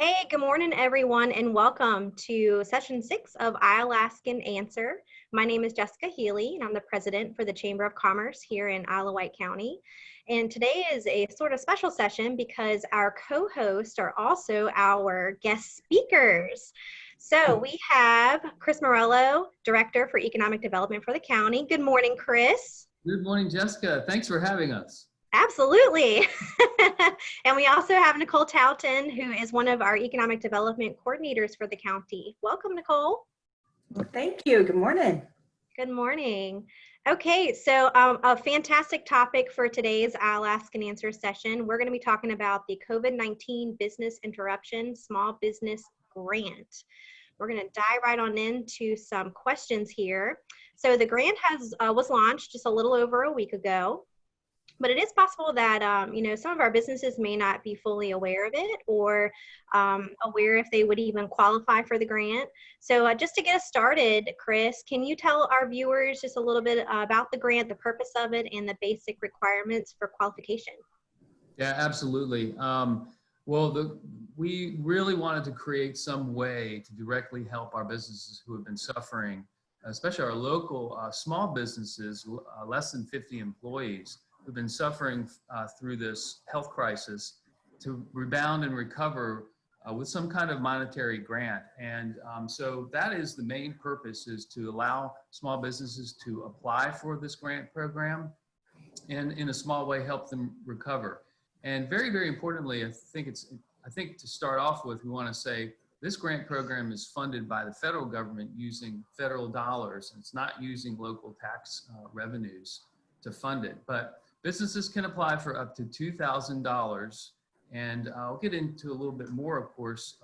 Hey, good morning, everyone, and welcome to session 6 of I'll Ask and Answer. My name is Jessica Healy, and I'm the president for the Chamber of Commerce here in Isle of Wight County. And today is a sort of special session because our co-hosts are also our guest speakers. So we have Chris Morello, Director for Economic Development for the county. Good morning, Chris. Good morning, Jessica. Thanks for having us. Absolutely. And we also have Nicole Talton, who is one of our economic development coordinators for the county. Welcome, Nicole. Well, thank you. Good morning. Good morning. Okay, so a fantastic topic for today's I'll Ask and Answer session. We're going to be talking about the COVID-19 Business Interruption Small Business Grant. We're going to dive right on into some questions here. So the grant was launched just a little over a week ago. But it is possible that, some of our businesses may not be fully aware of it or aware if they would even qualify for the grant. So just to get us started, Chris, can you tell our viewers just a little bit about the grant, the purpose of it, and the basic requirements for qualification? Yeah, absolutely. We really wanted to create some way to directly help our businesses who have been suffering, especially our local small businesses, less than 50 employees, who've been suffering through this health crisis, to rebound and recover with some kind of monetary grant. And so that is the main purpose, is to allow small businesses to apply for this grant program and in a small way help them recover. And very, very importantly, I think to start off with, we want to say this grant program is funded by the federal government using federal dollars, and it's not using local tax revenues to fund it. But businesses can apply for up to $2,000, and I'll get into a little bit more, of course,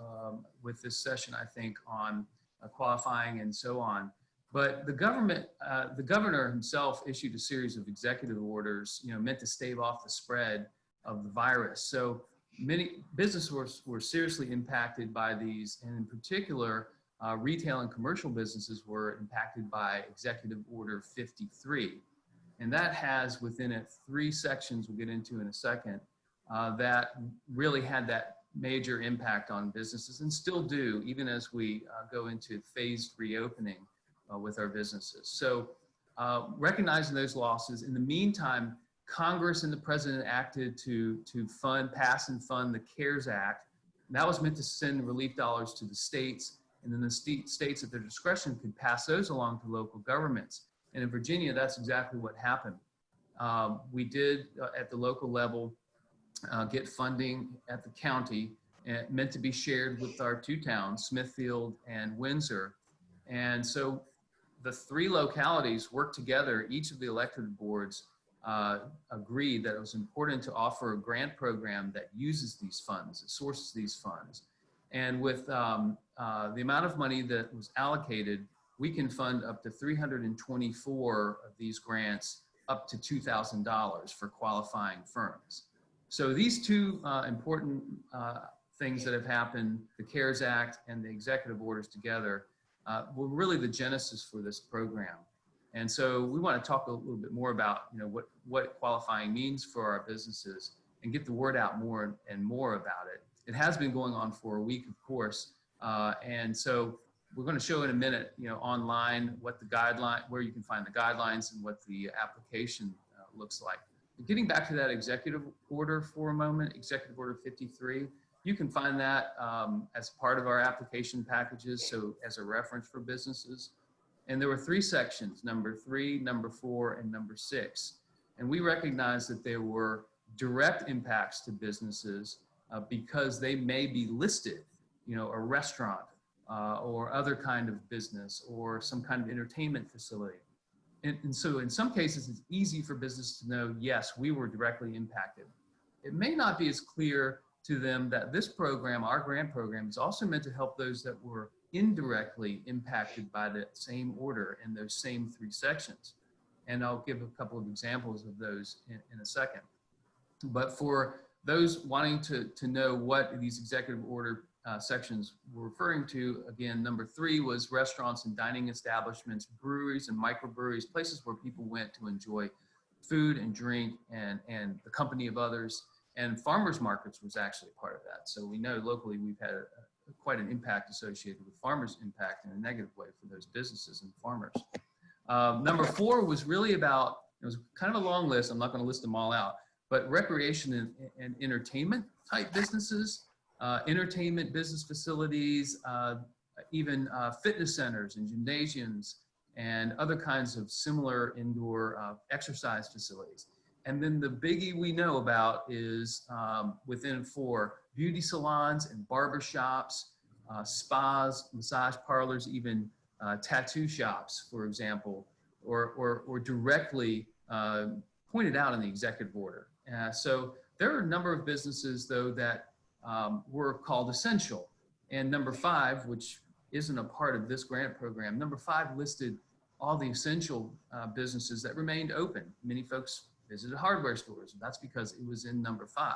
with this session, I think, on qualifying and so on. But the governor himself issued a series of executive orders, meant to stave off the spread of the virus. So many businesses were seriously impacted by these, and in particular, retail and commercial businesses were impacted by Executive Order 53. And that has within it 3 sections we'll get into in a second that really had that major impact on businesses, and still do, even as we go into phased reopening with our businesses. So recognizing those losses, in the meantime, Congress and the president acted to pass and fund the CARES Act. And that was meant to send relief dollars to the states, and then the states at their discretion could pass those along to local governments. And in Virginia, that's exactly what happened. We did, at the local level, get funding at the county, meant to be shared with our 2 towns, Smithfield and Windsor. And so the 3 localities worked together. Each of the elected boards agreed that it was important to offer a grant program that uses these funds, that sources these funds. And with the amount of money that was allocated, we can fund up to 324 of these grants, up to $2,000 for qualifying firms. So these 2 important things that have happened, the CARES Act and the executive orders together, were really the genesis for this program. And so we want to talk a little bit more about what qualifying means for our businesses, and get the word out more and more about it. It has been going on for a week, of course, and so we're going to show in a minute, online what the where you can find the guidelines and what the application looks like. But getting back to that executive order for a moment, Executive Order 53, you can find that as part of our application packages, so as a reference for businesses. And there were 3 sections, number 3, number 4, and number 6. And we recognize that there were direct impacts to businesses because they may be listed, a restaurant, or other kind of business, or some kind of entertainment facility. And so in some cases, it's easy for business to know, yes, we were directly impacted. It may not be as clear to them that this program, our grant program, is also meant to help those that were indirectly impacted by the same order in those same 3 sections. And I'll give a couple of examples of those in a second. But for those wanting to know what these executive order sections we're referring to, again, number 3 was restaurants and dining establishments, breweries and microbreweries, places where people went to enjoy food and drink and the company of others. And farmers markets was actually a part of that. So we know locally we've had quite an impact associated with farmers' impact in a negative way for those businesses and farmers. Number 4 was really about, it was kind of a long list, I'm not going to list them all out, but recreation and entertainment type businesses, entertainment business facilities, even fitness centers and gymnasiums and other kinds of similar indoor exercise facilities. And then the biggie we know about is within 4, beauty salons and barber shops, spas, massage parlors, even tattoo shops, for example, or directly pointed out in the executive order. So there are a number of businesses, though, that were called essential. And number 5, which isn't a part of this grant program, number 5 listed all the essential businesses that remained open. Many folks visited hardware stores, and that's because it was in number 5.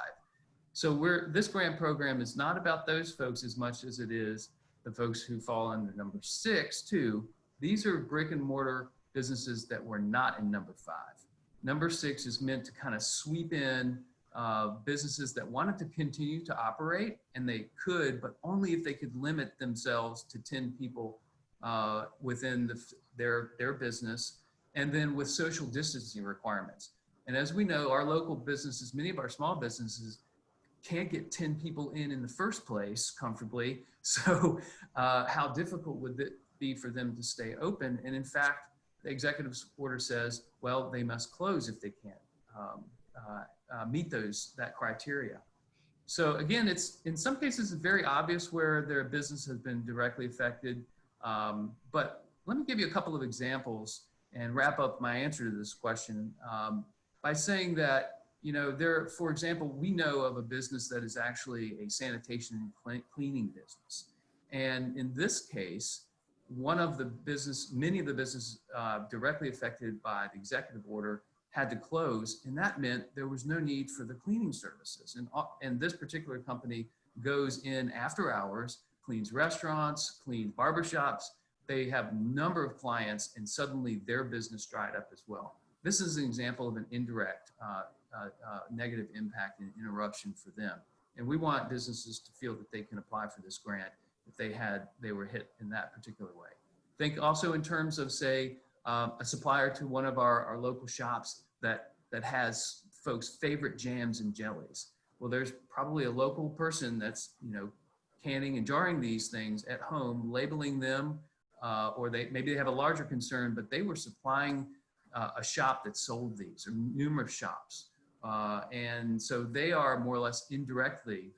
So this grant program is not about those folks as much as it is the folks who fall under number 6 too. These are brick and mortar businesses that were not in number 5. Number 6 is meant to kind of sweep in businesses that wanted to continue to operate, and they could, but only if they could limit themselves to 10 people within their business, and then with social distancing requirements. And as we know, our local businesses, many of our small businesses can't get 10 people in the first place comfortably. So how difficult would it be for them to stay open? And in fact, the executive order says, well, they must close if they can't meet that criteria. So again, it's in some cases it's very obvious where their business has been directly affected. But let me give you a couple of examples and wrap up my answer to this question by saying that, you know, for example, we know of a business that is actually a sanitation and cleaning business. And in this case, many of the businesses directly affected by the executive order had to close, and that meant there was no need for the cleaning services. And this particular company goes in after hours, cleans restaurants, cleans barbershops. They have a number of clients, and suddenly their business dried up as well. This is an example of an indirect negative impact and interruption for them. And we want businesses to feel that they can apply for this grant if they were hit in that particular way. Think also in terms of, say, a supplier to one of our local shops that has folks' favorite jams and jellies. Well, there's probably a local person that's, you know, canning and jarring these things at home, labeling them, or maybe they have a larger concern, but they were supplying a shop that sold these, or numerous shops. And so they are more or less indirectly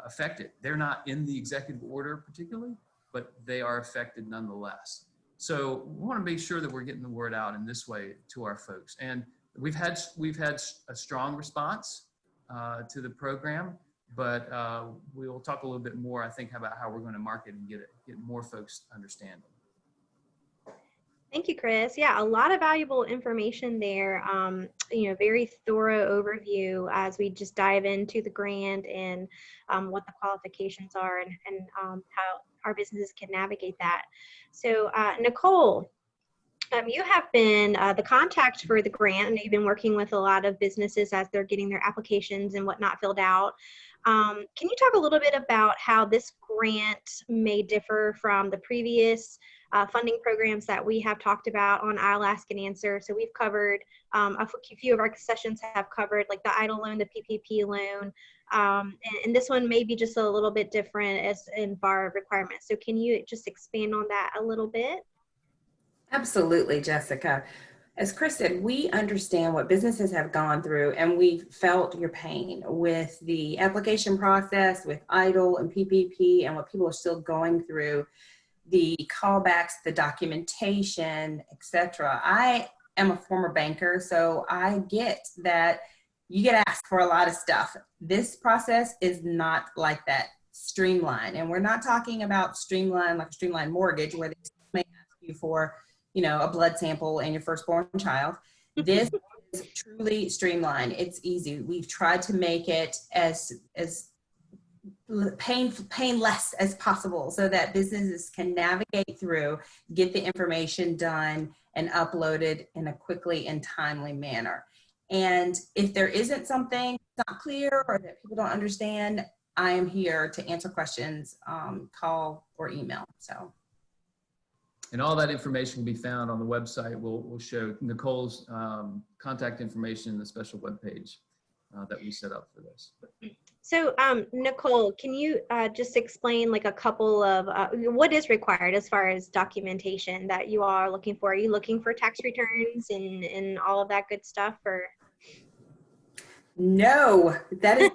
affected. They're not in the executive order particularly, but they are affected nonetheless. So we want to make sure that we're getting the word out in this way to our folks. And we've had a strong response to the program, but we will talk a little bit more, I think, about how we're going to market and get more folks to understand it. Thank you, Chris. Yeah, a lot of valuable information there. You know, very thorough overview as we just dive into the grant and what the qualifications are and how our businesses can navigate that. So, Nicole, you have been the contact for the grant, and you've been working with a lot of businesses as they're getting their applications and whatnot filled out. Can you talk a little bit about how this grant may differ from the previous funding programs that we have talked about on I'll Ask and Answer? So we've covered, a few of our sessions have covered like the EIDL loan, the PPP loan, and this one may be just a little bit different as in bar requirements. So can you just expand on that a little bit? Absolutely, Jessica. As Chris said, we understand what businesses have gone through, and we felt your pain with the application process, with EIDL and PPP, and what people are still going through, the callbacks, the documentation, etc. I am a former banker, so I get that you get asked for a lot of stuff. This process is not like that, streamlined. And we're not talking about streamline like a streamlined mortgage where they may ask you for, you know, a blood sample and your firstborn child. This is truly streamlined. It's easy. We've tried to make it as painless as possible so that businesses can navigate through, get the information done and uploaded in a quickly and timely manner. And if there isn't something not clear or that people don't understand, I am here to answer questions, call or email. So. And all that information can be found on the website. We'll show Nicole's contact information in the special webpage that we set up for this. So, Nicole, can you just explain like a couple of what is required as far as documentation that you are looking for? Are you looking for tax returns and all of that good stuff, or? No, that is.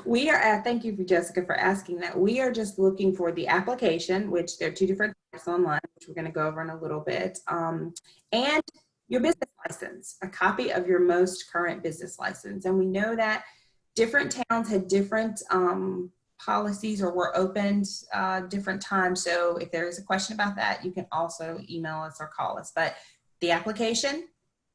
We are, thank you for Jessica for asking that. We are just looking for the application, which there are 2 different types online, which we're going to go over in a little bit, and your business license, a copy of your most current business license. And we know that different towns had different policies or were opened different times. So if there is a question about that, you can also email us or call us. But the application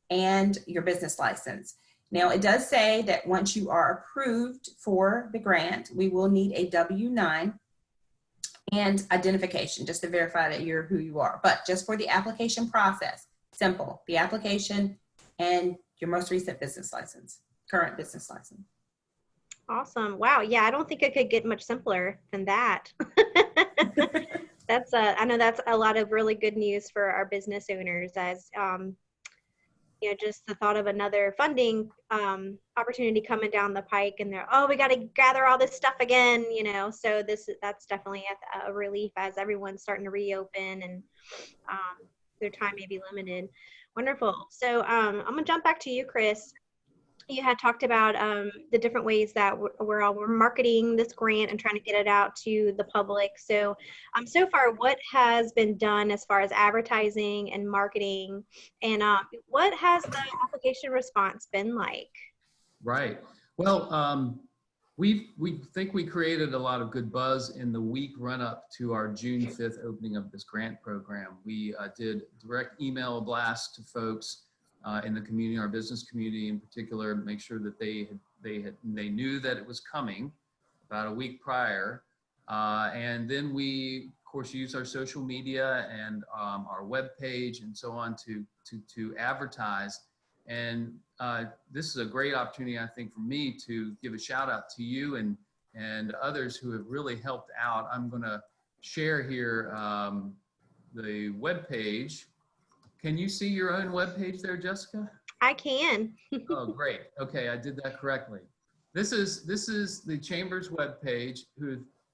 and your business license. Now, it does say that once you are approved for the grant, we will need a W-9 and identification just to verify that you're who you are. But just for the application process, simple, the application and your most recent business license, current business license. Awesome. Wow. Yeah, I don't think it could get much simpler than that. That's I know that's a lot of really good news for our business owners, as you know, just the thought of another funding opportunity coming down the pike, and they're, oh, we got to gather all this stuff again, you know. So that's definitely a relief as everyone's starting to reopen and their time may be limited. Wonderful. So I'm gonna jump back to you, Chris. You had talked about the different ways that we're marketing this grant and trying to get it out to the public. So so far, what has been done as far as advertising and marketing, and what has the application response been like? Right. Well, we think we created a lot of good buzz in the week run up to our June 5th opening of this grant program. We did direct email blast to folks in the community, our business community in particular, to make sure that they knew that it was coming about a week prior. And then we, of course, use our social media and our web page and so on to advertise. And this is a great opportunity, I think, for me to give a shout out to you and others who have really helped out. I'm going to share here the web page. Can you see your own web page there, Jessica? I can. Oh, great. Okay, I did that correctly. This is the Chamber's web page.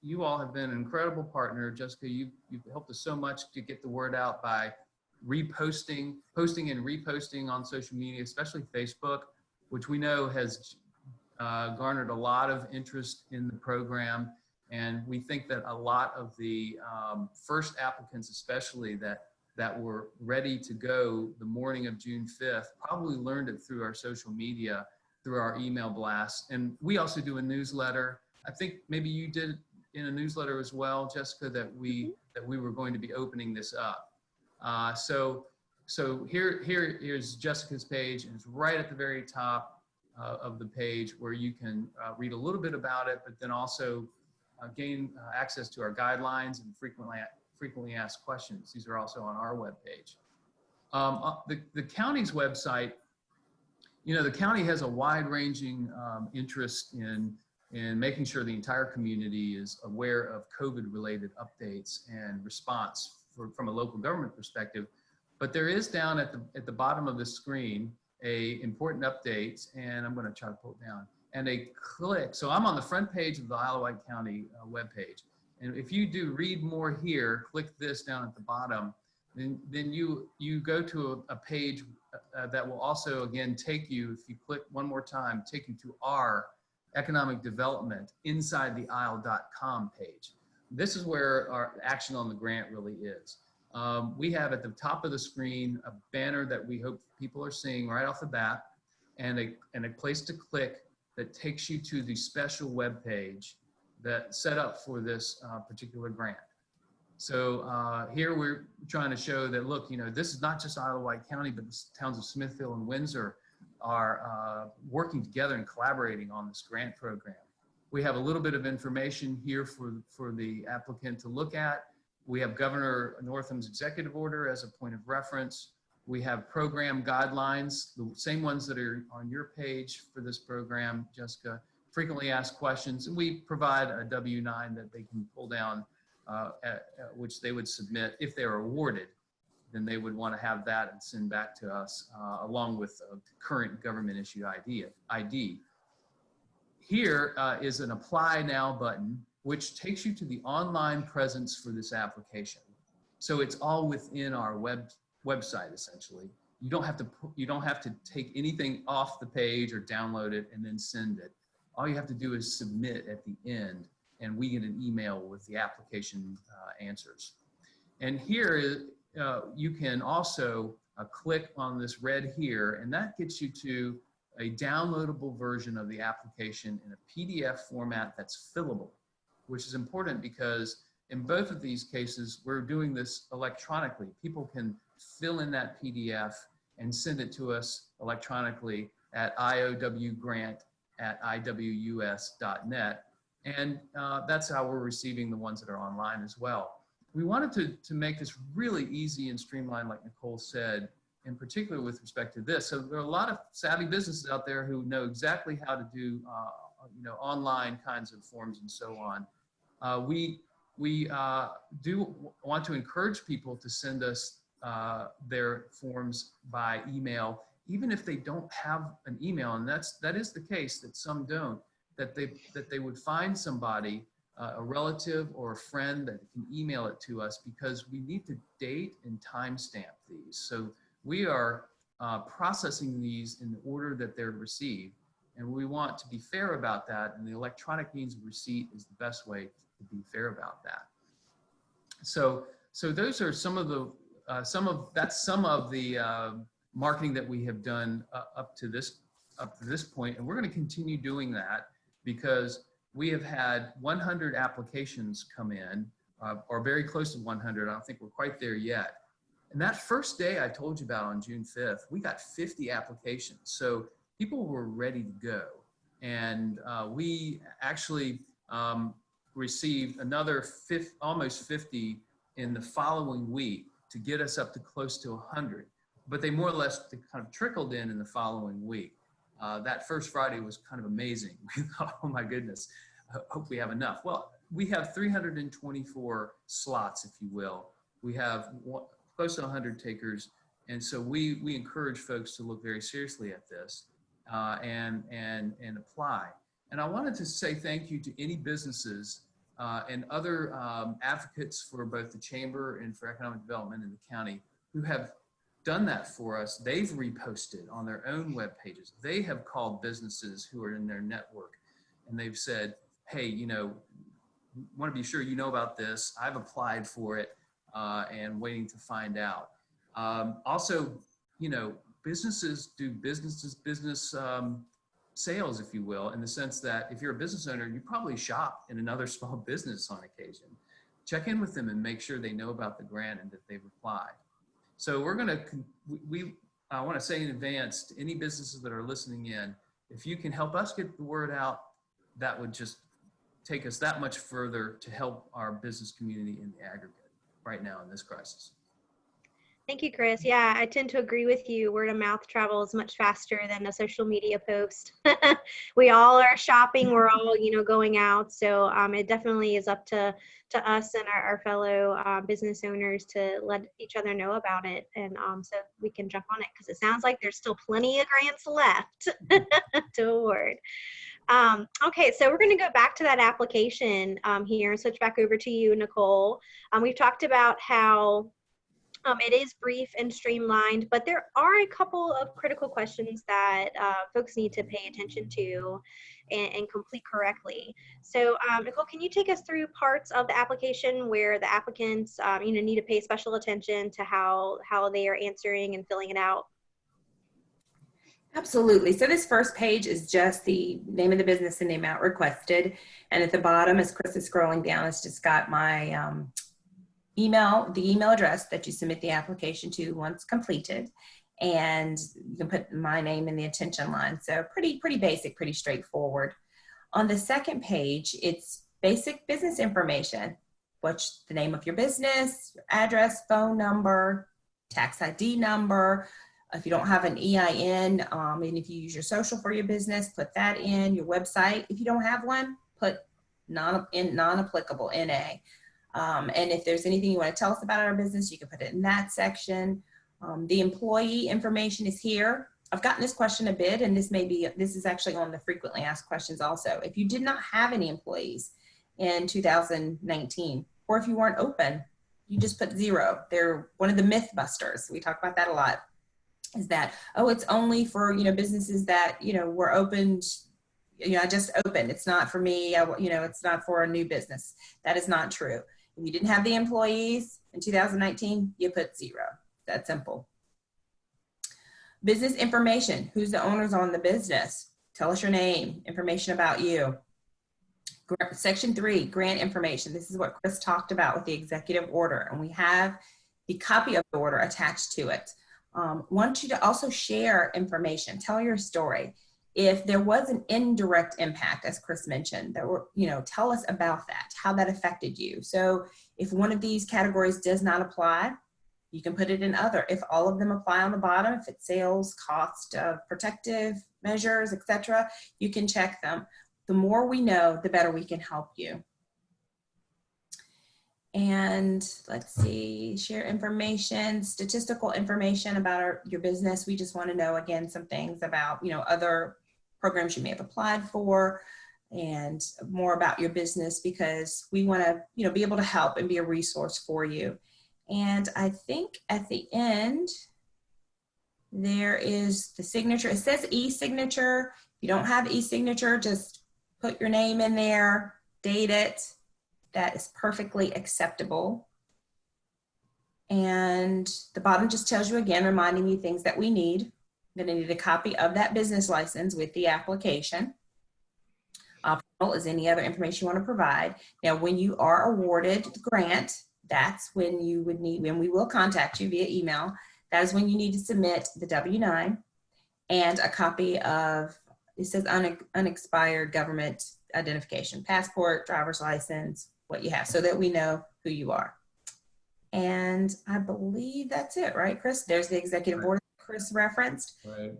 You all have been an incredible partner. Jessica, you've helped us so much to get the word out by posting and reposting on social media, especially Facebook, which we know has garnered a lot of interest in the program. And we think that a lot of the first applicants, especially that were ready to go the morning of June 5th, probably learned it through our social media, through our email blasts. And we also do a newsletter. I think maybe you did in a newsletter as well, Jessica, that we were going to be opening this up. So here's Jessica's page, and it's right at the very top of the page where you can read a little bit about it, but then also gain access to our guidelines and frequently asked questions. These are also on our webpage. The county's website, you know, the county has a wide-ranging interest in making sure the entire community is aware of COVID-related updates and response from a local government perspective. But there is down at the bottom of the screen a important update, and I'm going to try to pull it down, and a click. So I'm on the front page of the Isle of Wight County webpage. And if you do read more here, click this down at the bottom, then you go to a page that will also, again, take you, if you click one more time, take you to our economic development inside the isle.com page. This is where our action on the grant really is. We have at the top of the screen a banner that we hope people are seeing right off the bat, and a place to click that takes you to the special web page that's set up for this particular grant. So here we're trying to show that, look, you know, this is not just Isle of Wight County, but the towns of Smithfield and Windsor are working together and collaborating on this grant program. We have a little bit of information here for the applicant to look at. We have Governor Northam's executive order as a point of reference. We have program guidelines, the same ones that are on your page for this program, Jessica. Frequently asked questions, and we provide a W-9 that they can pull down, which they would submit if they are awarded. Then they would want to have that and send back to us along with current government issued ID. Here is an Apply Now button, which takes you to the online presence for this application. So it's all within our website essentially. You don't have to take anything off the page or download it and then send it. All you have to do is submit at the end, and we get an email with the application answers. And here you can also click on this red here, and that gets you to a downloadable version of the application in a PDF format that's fillable, which is important because in both of these cases, we're doing this electronically. People can fill in that PDF and send it to us electronically at iowgrant@iwus.net. And that's how we're receiving the ones that are online as well. We wanted to make this really easy and streamlined, like Nicole said, in particular with respect to this. So there are a lot of savvy businesses out there who know exactly how to do online kinds of forms and so on. We do want to encourage people to send us their forms by email, even if they don't have an email, and that is the case that some don't, that they would find somebody, a relative or a friend that can email it to us, because we need to date and timestamp these. So we are processing these in the order that they're received, and we want to be fair about that, and the electronic means of receipt is the best way to be fair about that. So those are some of the marketing that we have done up to this point, and we're going to continue doing that because we have had 100 applications come in, or very close to 100. I don't think we're quite there yet. And that first day I told you about on June 5th, we got 50 applications. So people were ready to go. And we actually received another almost 50 in the following week to get us up to close to 100. But they more or less kind of trickled in the following week. That first Friday was kind of amazing. We thought, oh my goodness, I hope we have enough. Well, we have 324 slots, if you will. We have close to 100 takers. And so we encourage folks to look very seriously at this and apply. And I wanted to say thank you to any businesses and other advocates for both the Chamber and for economic development in the county who have done that for us. They've reposted on their own web pages. They have called businesses who are in their network, and they've said, hey, want to be sure you know about this. I've applied for it and waiting to find out. Also, businesses do business sales, if you will, in the sense that if you're a business owner, you probably shop in another small business on occasion. Check in with them and make sure they know about the grant and that they've applied. So I want to say in advance to any businesses that are listening in, if you can help us get the word out, that would just take us that much further to help our business community in the aggregate right now in this crisis. Thank you, Chris. Yeah, I tend to agree with you. Word of mouth travels much faster than a social media post. We all are shopping. We're all, going out. So it definitely is up to us and our fellow business owners to let each other know about it, and so we can jump on it, because it sounds like there's still plenty of grants left to award. Okay, so we're going to go back to that application here and switch back over to you, Nicole. We've talked about how it is brief and streamlined, but there are a couple of critical questions that folks need to pay attention to and complete correctly. So Nicole, can you take us through parts of the application where the applicants need to pay special attention to how they are answering and filling it out? Absolutely. So this first page is just the name of the business and the amount requested. And at the bottom, as Chris is scrolling down, it's just got my the email address that you submit the application to once completed. And you can put my name in the attention line. So pretty basic, pretty straightforward. On the second page, it's basic business information. What's the name of your business, your address, phone number, tax ID number. If you don't have an EIN, and if you use your social for your business, put that in. Your website, if you don't have one, put non-applicable, NA. And if there's anything you want to tell us about our business, you can put it in that section. The employee information is here. I've gotten this question a bit, and this is actually on the frequently asked questions also. If you did not have any employees in 2019, or if you weren't open, you just put 0. They're one of the myth busters. We talk about that a lot, is that, oh, it's only for, businesses that, were opened, I just opened. It's not for me, it's not for a new business. That is not true. If you didn't have the employees in 2019, you put 0. That's simple. Business information. Who's the owners on the business? Tell us your name, information about you. Section 3, grant information. This is what Chris talked about with the executive order, and we have the copy of the order attached to it. Want you to also share information. Tell your story. If there was an indirect impact, as Chris mentioned, tell us about that, how that affected you. So if one of these categories does not apply, you can put it in other. If all of them apply on the bottom, if it's sales, cost of protective measures, etc., you can check them. The more we know, the better we can help you. And let's see, share information, statistical information about your business. We just want to know, again, some things about, other programs you may have applied for, and more about your business, because we want to, be able to help and be a resource for you. And I think at the end, there is the signature. It says e-signature. If you don't have e-signature, just put your name in there, date it. That is perfectly acceptable. And the bottom just tells you again, reminding you things that we need. I'm going to need a copy of that business license with the application. Optional is any other information you want to provide. Now, when you are awarded the grant, that's when you would need, when we will contact you via email. That is when you need to submit the W-9 and a copy of, it says unexpired government identification, passport, driver's license, what you have, so that we know who you are. And I believe that's it, right, Chris? There's the executive order Chris referenced. Right.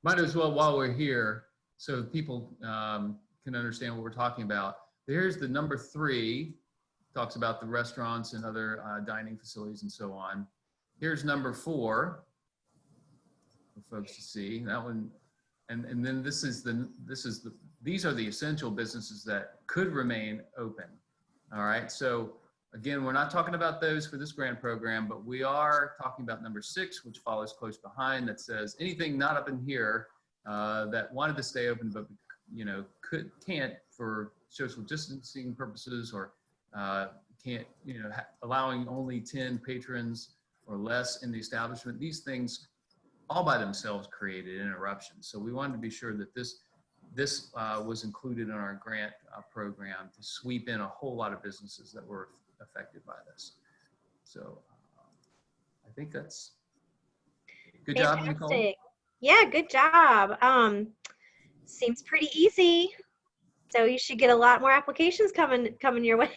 Might as well, while we're here, so people can understand what we're talking about. There's the number 3, talks about the restaurants and other dining facilities and so on. Here's number 4 for folks to see. That one, and then these are the essential businesses that could remain open. All right. So again, we're not talking about those for this grant program, but we are talking about number 6, which follows close behind, that says anything not up in here that wanted to stay open, but can't for social distancing purposes, or can't, allowing only 10 patrons or less in the establishment. These things all by themselves created interruptions. So we wanted to be sure that this was included in our grant program to sweep in a whole lot of businesses that were affected by this. So I think that's good. Fantastic job, Nicole. Yeah, good job. Seems pretty easy. So you should get a lot more applications coming your way.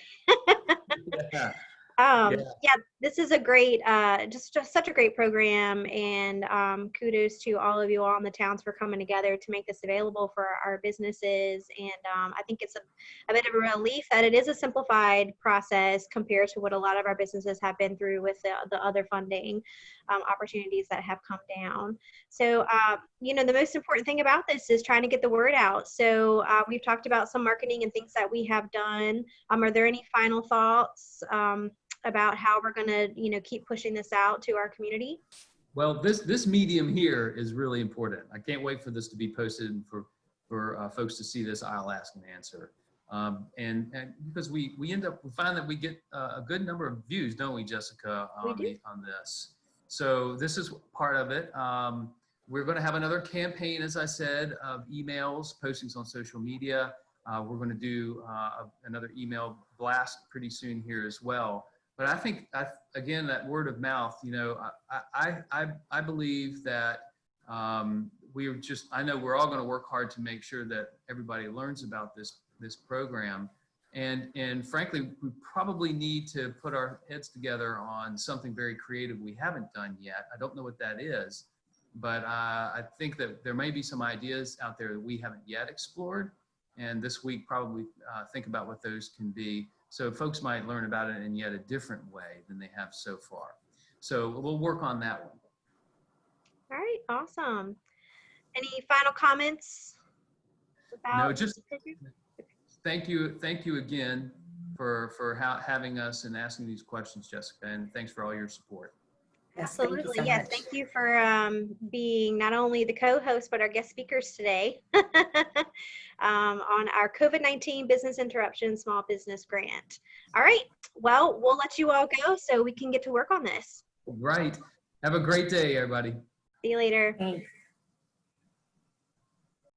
Yeah, this is a great, just such a great program, and kudos to all of you all in the towns for coming together to make this available for our businesses. And I think it's a bit of a relief that it is a simplified process compared to what a lot of our businesses have been through with the other funding opportunities that have come down. So, the most important thing about this is trying to get the word out. So we've talked about some marketing and things that we have done. Are there any final thoughts about how we're going to, keep pushing this out to our community? Well, this medium here is really important. I can't wait for this to be posted for folks to see this I'll Ask and Answer. And because we find that we get a good number of views, don't we, Jessica, on this? So this is part of it. We're going to have another campaign, as I said, of emails, postings on social media. We're going to do another email blast pretty soon here as well. But I think, again, that word of mouth, I believe that I know we're all going to work hard to make sure that everybody learns about this program. And frankly, we probably need to put our heads together on something very creative we haven't done yet. I don't know what that is, but I think that there may be some ideas out there that we haven't yet explored. And this week, probably think about what those can be. So folks might learn about it in yet a different way than they have so far. So we'll work on that one. All right, awesome. Any final comments about? No, just thank you again for having us and asking these questions, Jessica, and thanks for all your support. Yes, thank you Absolutely, so yes. much. Thank you for being not only the co-host but our guest speakers today on our COVID-19 Business Interruption Small Business Grant. All right, well, we'll let you all go so we can get to work on this. Right. Have a great day, everybody. See you later. Thanks.